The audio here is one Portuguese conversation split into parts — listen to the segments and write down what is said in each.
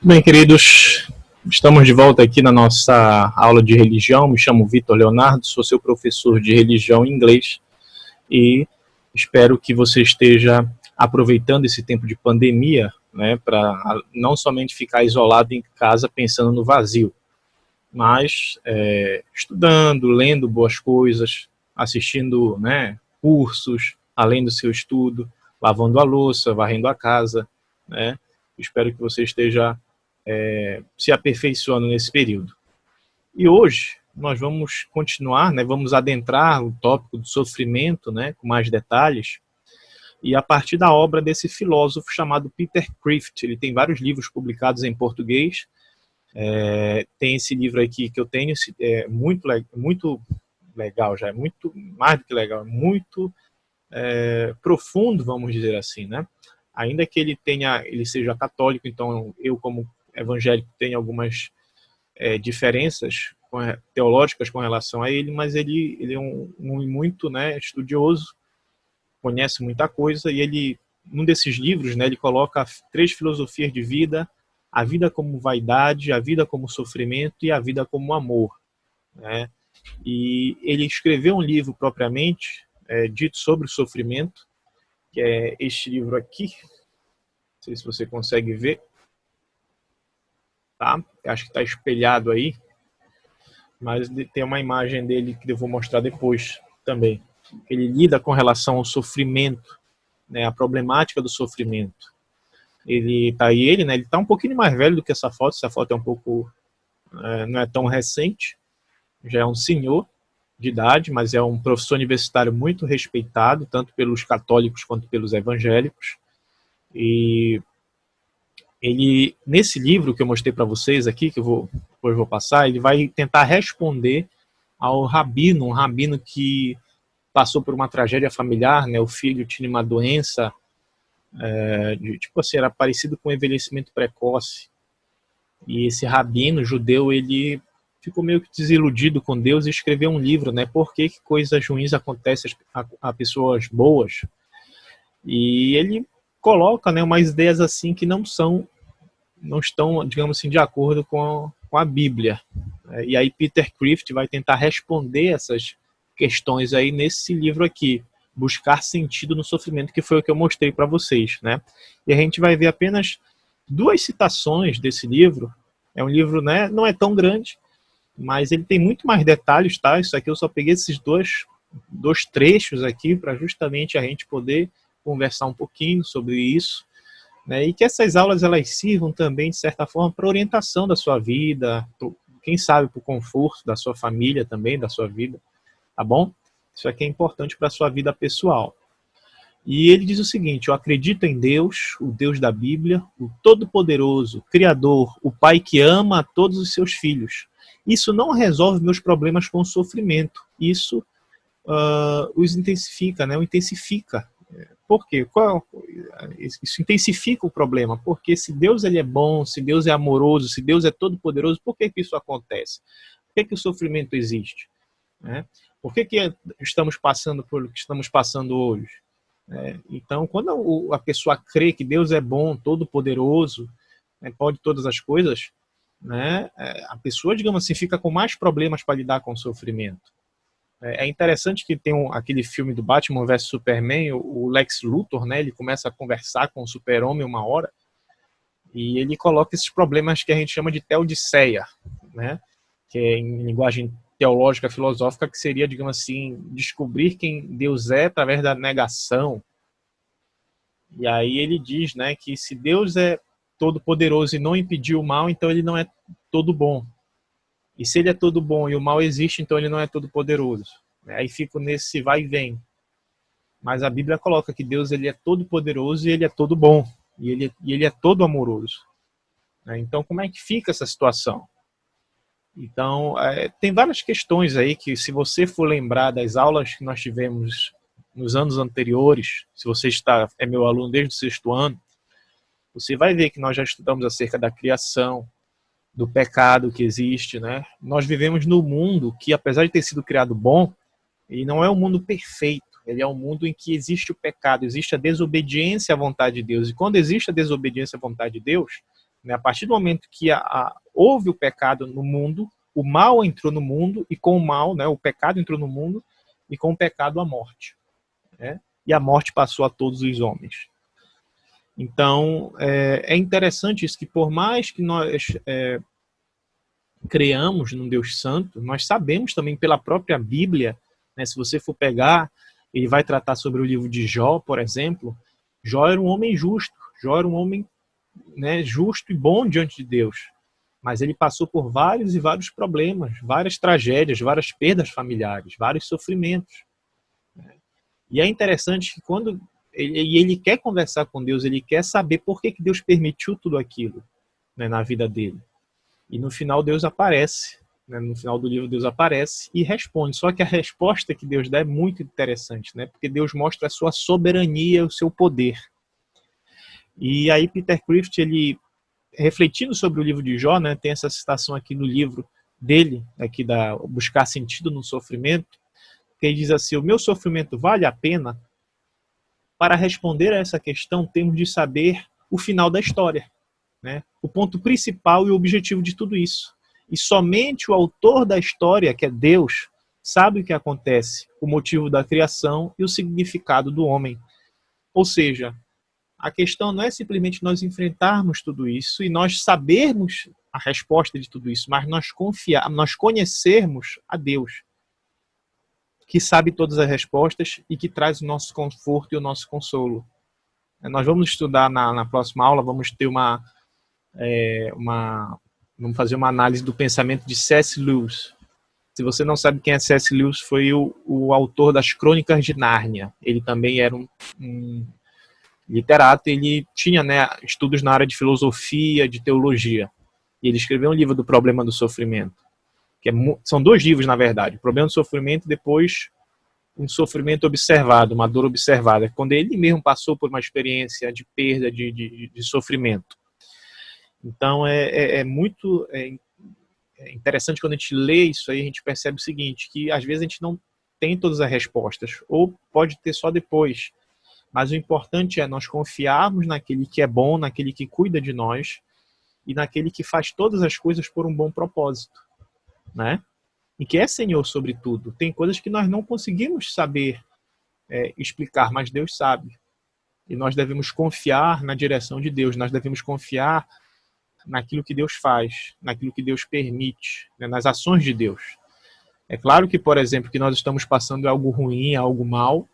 Bem, queridos, estamos de volta aqui na nossa aula de religião. Me chamo Vitor Leonardo, sou seu professor de religião em inglês e espero que você esteja aproveitando esse tempo de pandemia, né, para não somente ficar isolado em casa pensando no vazio, mas estudando, lendo boas coisas, assistindo, né, cursos, além do seu estudo, lavando a louça, varrendo a casa, né. Espero que você esteja se aperfeiçoando nesse período. E hoje nós vamos continuar, né, vamos adentrar o tópico do sofrimento, né, com mais detalhes, e a partir da obra desse filósofo chamado Peter Kreeft. Ele tem vários livros publicados em português. Tem esse livro aqui que eu tenho, muito legal, já é muito mais do que legal, muito profundo, vamos dizer assim, né? Ainda que ele seja católico, então eu como evangélico tenho algumas diferenças teológicas com relação a ele, mas ele é um muito, né, estudioso, conhece muita coisa, e ele, num desses livros, né, ele coloca 3 filosofias de vida: a vida como vaidade, a vida como sofrimento e a vida como amor, né? E ele escreveu um livro propriamente dito sobre o sofrimento, que é este livro aqui. Não sei se você consegue ver, tá? Acho que está espelhado aí, mas tem uma imagem dele que eu vou mostrar depois também. Ele lida com relação ao sofrimento, né, a problemática do sofrimento. Ele tá aí, né, ele tá um pouquinho mais velho do que essa foto é um pouco, não é tão recente, já é um senhor de idade, mas é um professor universitário muito respeitado, tanto pelos católicos quanto pelos evangélicos. E ele, nesse livro que eu mostrei para vocês aqui, que depois vou passar, ele vai tentar responder ao rabino, um rabino que passou por uma tragédia familiar, né? O filho tinha uma doença, tipo assim, era parecido com envelhecimento precoce. E esse rabino judeu, ele ficou meio que desiludido com Deus e escreveu um livro, né? Por que coisas ruins acontecem a pessoas boas? E ele coloca, né, umas ideias assim que não estão, digamos assim, de acordo com a Bíblia. E aí Peter Kreeft vai tentar responder essas questões aí nesse livro aqui, Buscar Sentido no Sofrimento, que foi o que eu mostrei para vocês, né? E a gente vai ver apenas 2 citações desse livro. É um livro, né, não é tão grande, mas ele tem muito mais detalhes, tá? Isso aqui eu só peguei esses dois trechos aqui para justamente a gente poder conversar um pouquinho sobre isso, né? E que essas aulas elas sirvam também, de certa forma, para orientação da sua vida, quem sabe para o conforto da sua família também, da sua vida, tá bom? Isso aqui é importante para a sua vida pessoal. E ele diz o seguinte: eu acredito em Deus, o Deus da Bíblia, o Todo-Poderoso, Criador, o Pai que ama a todos os seus filhos. Isso não resolve meus problemas com o sofrimento, isso os intensifica, né? O intensifica. Por quê? Isso intensifica o problema, porque se Deus ele é bom, se Deus é amoroso, se Deus é todo-poderoso, por que isso acontece? Por que o sofrimento existe? Né? Por que estamos passando por o que estamos passando hoje? Então, quando a pessoa crê que Deus é bom, todo-poderoso, né, pode todas as coisas, né, a pessoa, digamos assim, fica com mais problemas para lidar com o sofrimento. É interessante que tem aquele filme do Batman vs Superman, o Lex Luthor, né, ele começa a conversar com o Super-Homem uma hora, e ele coloca esses problemas que a gente chama de teodiceia, né, que é em linguagem teológica, filosófica, que seria, digamos assim, descobrir quem Deus é através da negação. E aí ele diz, né, que se Deus é todo poderoso e não impediu o mal, então ele não é todo bom. E se ele é todo bom e o mal existe, então ele não é todo poderoso. Aí fico nesse vai e vem. Mas a Bíblia coloca que Deus ele é todo poderoso e ele é todo bom. E ele é todo amoroso. Então como é que fica essa situação? Então tem várias questões aí que, se você for lembrar das aulas que nós tivemos nos anos anteriores, se você é meu aluno desde o 6º ano, você vai ver que nós já estudamos acerca da criação, do pecado que existe, né? Nós vivemos num mundo que, apesar de ter sido criado bom, ele não é um mundo perfeito. Ele é um mundo em que existe o pecado, existe a desobediência à vontade de Deus. E quando existe a desobediência à vontade de Deus, né? A partir do momento que houve o pecado no mundo, o mal entrou no mundo, e com o mal, né, o pecado entrou no mundo, e com o pecado a morte, né? E a morte passou a todos os homens. Então, é interessante isso, que por mais que nós creamos num Deus santo, nós sabemos também pela própria Bíblia, né, se você for pegar, ele vai tratar sobre o livro de Jó, por exemplo. Jó era um homem justo, Jó era um homem, né, justo e bom diante de Deus, mas ele passou por vários e vários problemas, várias tragédias, várias perdas familiares, vários sofrimentos. E é interessante que quando ele quer conversar com Deus, ele quer saber por que Deus permitiu tudo aquilo, né, na vida dele. E no final Deus aparece, né, no final do livro Deus aparece e responde. Só que a resposta que Deus dá é muito interessante, né, porque Deus mostra a sua soberania, o seu poder. E aí Peter Crift, ele, refletindo sobre o livro de Jó, né, tem essa citação aqui no livro dele, aqui da Buscar Sentido no Sofrimento, que ele diz assim: o meu sofrimento vale a pena? Para responder a essa questão, temos de saber o final da história, né? O ponto principal e o objetivo de tudo isso. E somente o autor da história, que é Deus, sabe o que acontece, o motivo da criação e o significado do homem. Ou seja, a questão não é simplesmente nós enfrentarmos tudo isso e nós sabermos a resposta de tudo isso, mas nós conhecermos a Deus, que sabe todas as respostas e que traz o nosso conforto e o nosso consolo. Nós vamos estudar na próxima aula, vamos ter vamos fazer uma análise do pensamento de C.S. Lewis. Se você não sabe quem é C.S. Lewis, foi o autor das Crônicas de Nárnia. Ele também era um literato, ele tinha, né, estudos na área de filosofia, de teologia. E ele escreveu um livro do Problema do Sofrimento. São 2 livros, na verdade. O Problema do Sofrimento e depois um sofrimento observado, uma dor observada. Quando ele mesmo passou por uma experiência de perda, de sofrimento. Então, é muito interessante quando a gente lê isso aí, a gente percebe o seguinte, que às vezes a gente não tem todas as respostas, ou pode ter só depois. Mas o importante é nós confiarmos naquele que é bom, naquele que cuida de nós, e naquele que faz todas as coisas por um bom propósito, né? E que é Senhor sobre tudo. Tem coisas que nós não conseguimos saber explicar, mas Deus sabe. E nós devemos confiar na direção de Deus, nós devemos confiar naquilo que Deus faz, naquilo que Deus permite, né, nas ações de Deus. É claro que, por exemplo, que nós estamos passando algo ruim, algo mal,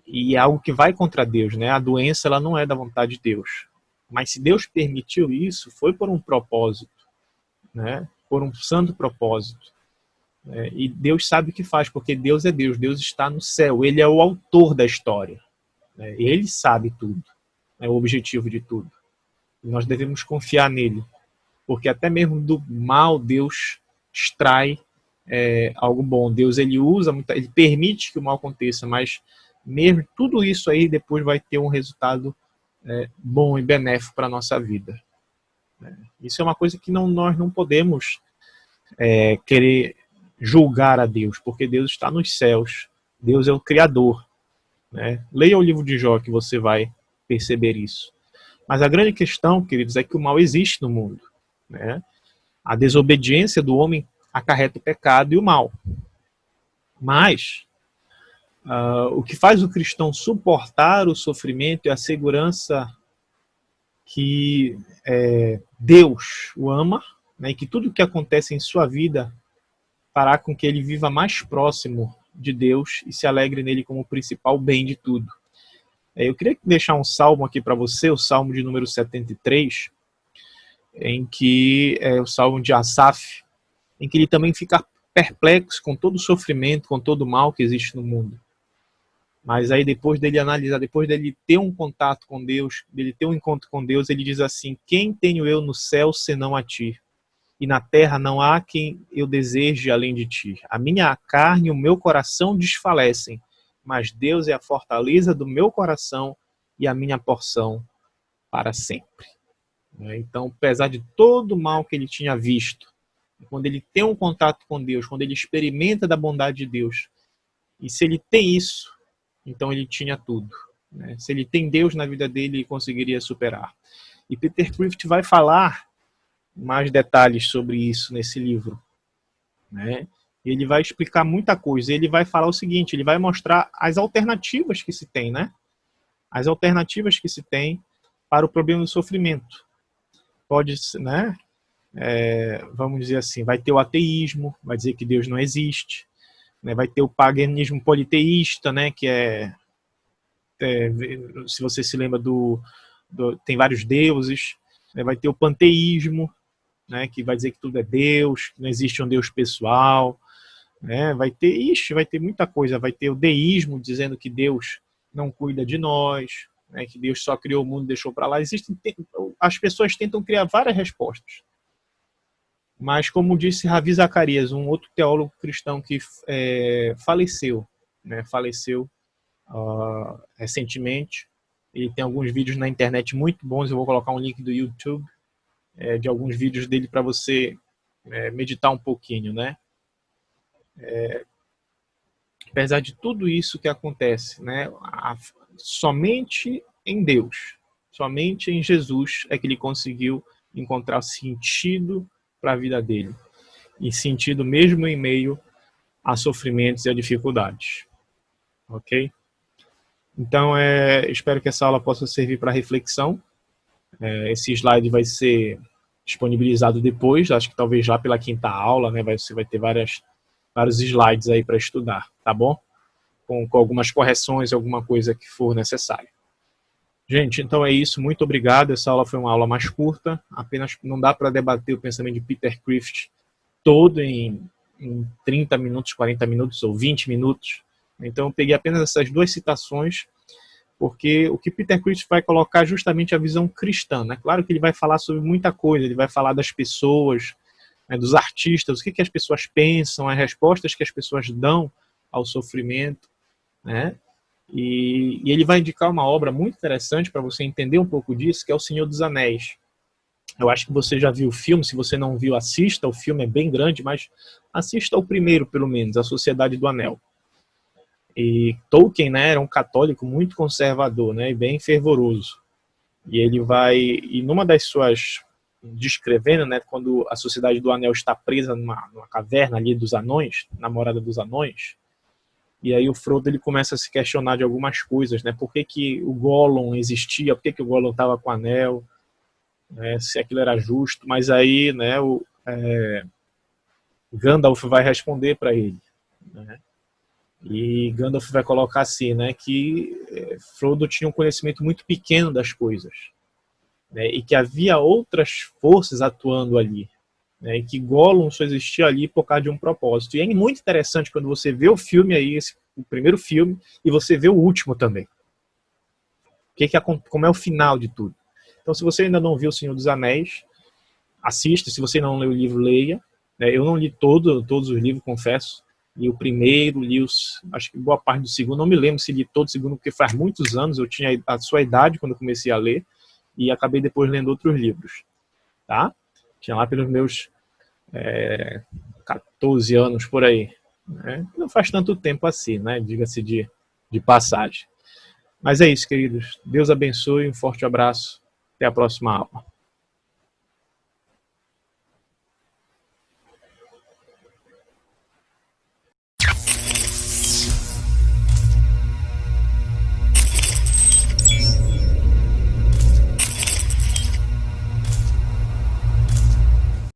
e é algo que vai contra Deus, né? A doença, ela não é da vontade de Deus. Mas se Deus permitiu isso, foi por um propósito, né? Por um santo propósito. E Deus sabe o que faz, porque Deus é Deus, Deus está no céu, Ele é o autor da história. Ele sabe tudo, é o objetivo de tudo. E nós devemos confiar nele, porque até mesmo do mal Deus extrai algo bom. Deus, ele ele permite que o mal aconteça, mas mesmo tudo isso aí depois vai ter um resultado bom e benéfico para a nossa vida. Isso é uma coisa que nós não podemos querer julgar a Deus, porque Deus está nos céus, Deus é o Criador, né? Leia o livro de Jó que você vai perceber isso. Mas a grande questão, queridos, é que o mal existe no mundo, né? A desobediência do homem acarreta o pecado e o mal. Mas o que faz o cristão suportar o sofrimento é a segurança que Deus o ama, né, e que tudo o que acontece em sua vida fará com que ele viva mais próximo de Deus e se alegre nele como o principal bem de tudo. Eu queria deixar um salmo aqui para você, o salmo de número 73, em que é o salmo de Asaf, em que ele também fica perplexo com todo o sofrimento, com todo o mal que existe no mundo. Mas aí depois dele analisar, depois dele ter um contato com Deus, dele ter um encontro com Deus, ele diz assim: quem tenho eu no céu senão a ti? E na terra não há quem eu deseje além de ti. A minha carne e o meu coração desfalecem, mas Deus é a fortaleza do meu coração e a minha porção para sempre. Então, apesar de todo o mal que ele tinha visto, quando ele tem um contato com Deus, quando ele experimenta da bondade de Deus, e se ele tem isso, então ele tinha tudo. Se ele tem Deus na vida dele, ele conseguiria superar. E Peter Kreeft vai falar mais detalhes sobre isso nesse livro, né? Ele vai explicar muita coisa. Ele vai falar o seguinte, ele vai mostrar as alternativas que se tem, né? As alternativas que se tem para o problema do sofrimento. Pode, né? Vamos dizer assim, vai ter o ateísmo, vai dizer que Deus não existe, né? Vai ter o paganismo politeísta, né? Que se você se lembra tem vários deuses, né? Vai ter o panteísmo, né? Que vai dizer que tudo é Deus, que não existe um Deus pessoal, né? Vai ter muita coisa. Vai ter o deísmo, dizendo que Deus não cuida de nós, né? Que Deus só criou o mundo e deixou para lá. As pessoas tentam criar várias respostas. Mas, como disse Ravi Zacarias, um outro teólogo cristão que faleceu, né? Faleceu recentemente. Ele tem alguns vídeos na internet muito bons. Eu vou colocar um link do YouTube de alguns vídeos dele para você meditar um pouquinho, né? Apesar de tudo isso que acontece, né? Somente em Deus, somente em Jesus é que ele conseguiu encontrar sentido para a vida dele. E sentido mesmo em meio a sofrimentos e a dificuldades. Ok? Então, espero que essa aula possa servir para reflexão. Esse slide vai ser disponibilizado depois, acho que talvez já pela quinta aula, né? Você vai ter vários slides aí para estudar, tá bom? Com algumas correções, alguma coisa que for necessário. Gente, então é isso. Muito obrigado. Essa aula foi uma aula mais curta. Apenas não dá para debater o pensamento de Peter Kreeft todo em 30 minutos, 40 minutos ou 20 minutos. Então eu peguei apenas essas duas citações, porque o que Peter Kreeft vai colocar é justamente a visão cristã, né? Claro que ele vai falar sobre muita coisa. Ele vai falar das pessoas, né, dos artistas, o que as pessoas pensam, as respostas que as pessoas dão ao sofrimento, né? E ele vai indicar uma obra muito interessante para você entender um pouco disso, que é O Senhor dos Anéis. Eu acho que você já viu o filme. Se você não viu, assista. O filme é bem grande, mas assista o primeiro, pelo menos, A Sociedade do Anel. E Tolkien, né, era um católico muito conservador, né, e bem fervoroso. E ele e numa das suas, descrevendo, né, quando a Sociedade do Anel está presa numa caverna ali dos anões, na morada dos anões, e aí o Frodo ele começa a se questionar de algumas coisas, né? Por que o Gollum existia? Por que o Gollum estava com o anel? Né? Se aquilo era justo? Mas aí, né? Gandalf vai responder para ele, né? E Gandalf vai colocar assim, né? Que Frodo tinha um conhecimento muito pequeno das coisas, né? E que havia outras forças atuando ali. E que Gollum só existia ali por causa de um propósito. E é muito interessante quando você vê o filme aí, o primeiro filme, e você vê o último também. Como é o final de tudo. Então, se você ainda não viu O Senhor dos Anéis, assista. Se você não leu o livro, leia. Eu não li todos os livros, confesso. Li o primeiro, acho que boa parte do segundo. Não me lembro se li todo o segundo, porque faz muitos anos. Eu tinha a sua idade quando eu comecei a ler. E acabei depois lendo outros livros. Tá? Tinha lá pelos meus 14 anos por aí. Né? Não faz tanto tempo assim, né? Diga-se de passagem. Mas é isso, queridos. Deus abençoe, um forte abraço. Até a próxima aula.